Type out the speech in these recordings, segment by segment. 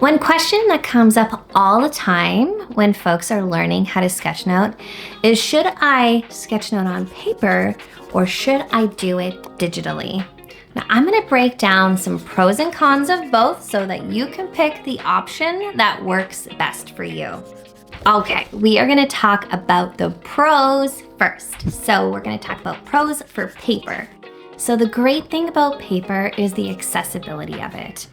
One question that comes up all the time when folks are learning how to sketchnote is, should I sketchnote on paper or should I do it digitally? Now, I'm going to break down some pros and cons of both so that you can pick the option that works best for you. Okay, we are going to talk about the pros first. So we're going to talk about pros for paper. So the great thing about paper is the accessibility of it.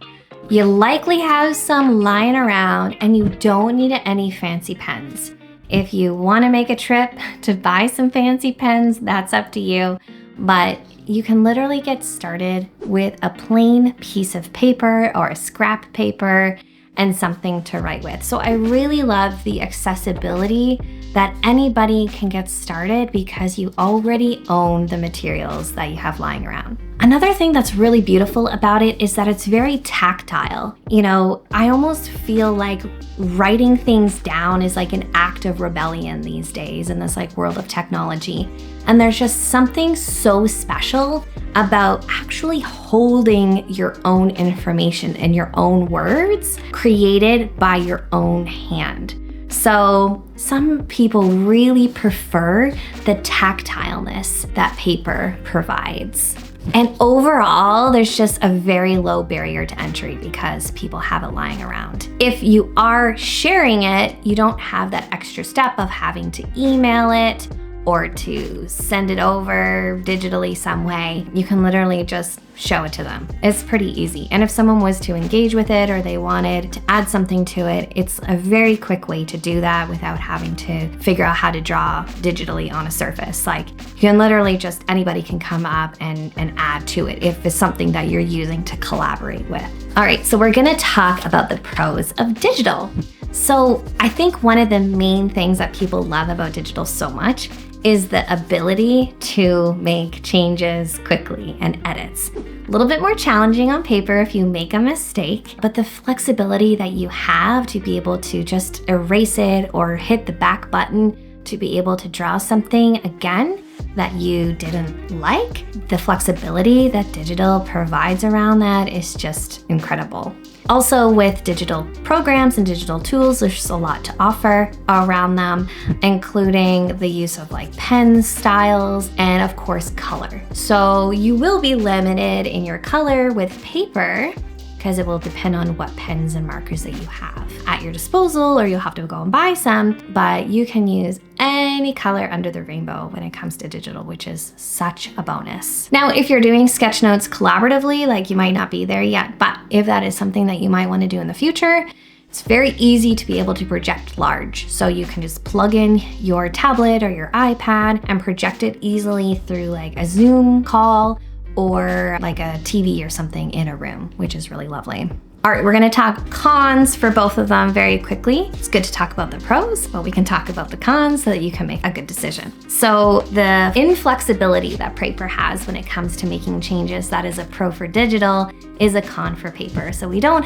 You likely have some lying around and you don't need any fancy pens. If you want to make a trip to buy some fancy pens, that's up to you. But you can literally get started with a plain piece of paper or a scrap paper and something to write with. So I really love the accessibility that anybody can get started because you already own the materials that you have lying around. Another thing that's really beautiful about it is that it's very tactile. You know, I almost feel like writing things down is like an act of rebellion these days in this world of technology. And there's just something so special about actually holding your own information in your own words created by your own hand. So some people really prefer the tactileness that paper provides. And overall, there's just a very low barrier to entry because people have it lying around. If you are sharing it, you don't have that extra step of having to email it or to send it over digitally some way. You can literally just show it to them. It's pretty easy. And if someone was to engage with it or they wanted to add something to it, it's a very quick way to do that without having to figure out how to draw digitally on a surface. Like, you can literally just, anybody can come up and add to it if it's something that you're using to collaborate with. All right, so we're gonna talk about the pros of digital. So I think one of the main things that people love about digital so much is the ability to make changes quickly and edits. A little bit more challenging on paper if you make a mistake, but the flexibility that you have to be able to just erase it or hit the back button to be able to draw something again that you didn't like, the flexibility that digital provides around that is just incredible. Also, with digital programs and digital tools, there's a lot to offer around them, including the use of pens, styles, and of course, color. So you will be limited in your color with paper because it will depend on what pens and markers that you have at your disposal, or you'll have to go and buy some, but you can use any color under the rainbow when it comes to digital, which is such a bonus. Now, if you're doing sketchnotes collaboratively, you might not be there yet, but if that is something that you might want to do in the future, it's very easy to be able to project large. So you can just plug in your tablet or your iPad and project it easily through a Zoom call or a TV or something in a room, which is really lovely. All right, we're gonna talk cons for both of them very quickly. It's good to talk about the pros, but we can talk about the cons so that you can make a good decision. So the inflexibility that paper has when it comes to making changes, that is a pro for digital, is a con for paper. So we don't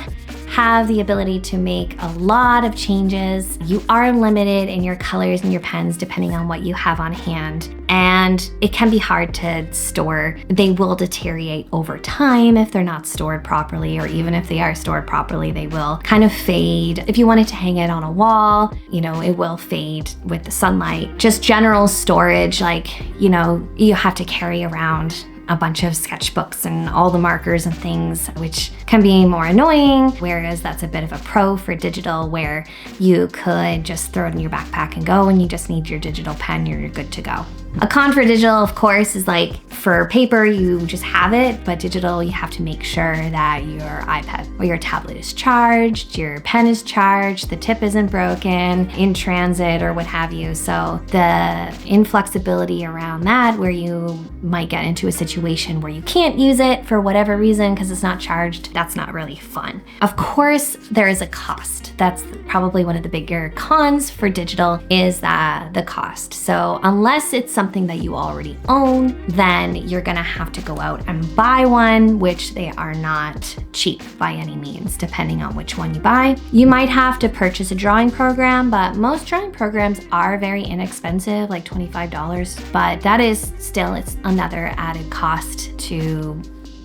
have the ability to make a lot of changes. You are limited in your colors and your pens depending on what you have on hand. And it can be hard to store. They will deteriorate over time if they're not stored properly, or even if they are stored properly, they will kind of fade. If you wanted to hang it on a wall, it will fade with the sunlight. Just general storage, you have to carry around a bunch of sketchbooks and all the markers and things, which can be more annoying, whereas that's a bit of a pro for digital where you could just throw it in your backpack and go, and you just need your digital pen, you're good to go. A con for digital, of course, is for paper, you just have it, but digital, you have to make sure that your iPad or your tablet is charged, your pen is charged, the tip isn't broken, in transit or what have you. So the inflexibility around that, where you might get into a situation where you can't use it for whatever reason because it's not charged, that's not really fun. Of course, there is a cost. That's probably one of the bigger cons for digital, is the cost. So unless it's something that you already own, then you're gonna have to go out and buy one, which they are not cheap by any means, depending on which one you buy. You might have to purchase a drawing program, but most drawing programs are very inexpensive, like $25, but that is still, it's another added cost to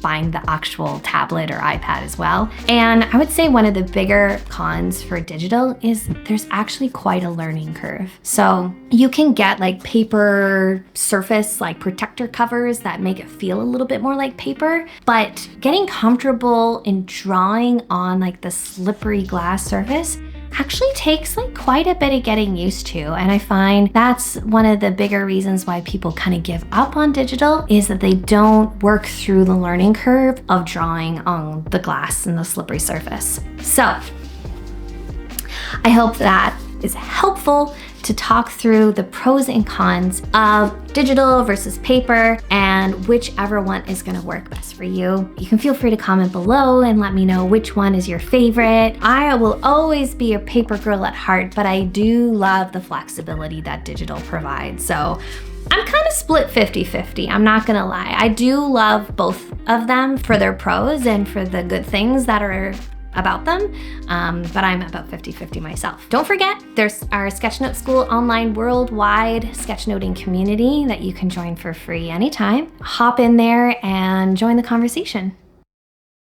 buying the actual tablet or iPad as well. And I would say one of the bigger cons for digital is there's actually quite a learning curve. So you can get like paper surface, like protector covers that make it feel a little bit more like paper, but getting comfortable in drawing on like the slippery glass surface actually takes like quite a bit of getting used to. And I find that's one of the bigger reasons why people kind of give up on digital, is that they don't work through the learning curve of drawing on the glass and the slippery surface. So I hope that is helpful to talk through the pros and cons of digital versus paper and whichever one is going to work best for you. You can feel free to comment below and let me know which one is your favorite. I will always be a paper girl at heart, but I do love the flexibility that digital provides. So I'm kind of split 50-50, I'm not gonna lie. I do love both of them for their pros and for the good things that are about them, but I'm about 50-50 myself. Don't forget, there's our Sketchnote School online worldwide sketchnoting community that you can join for free anytime. Hop in there and join the conversation.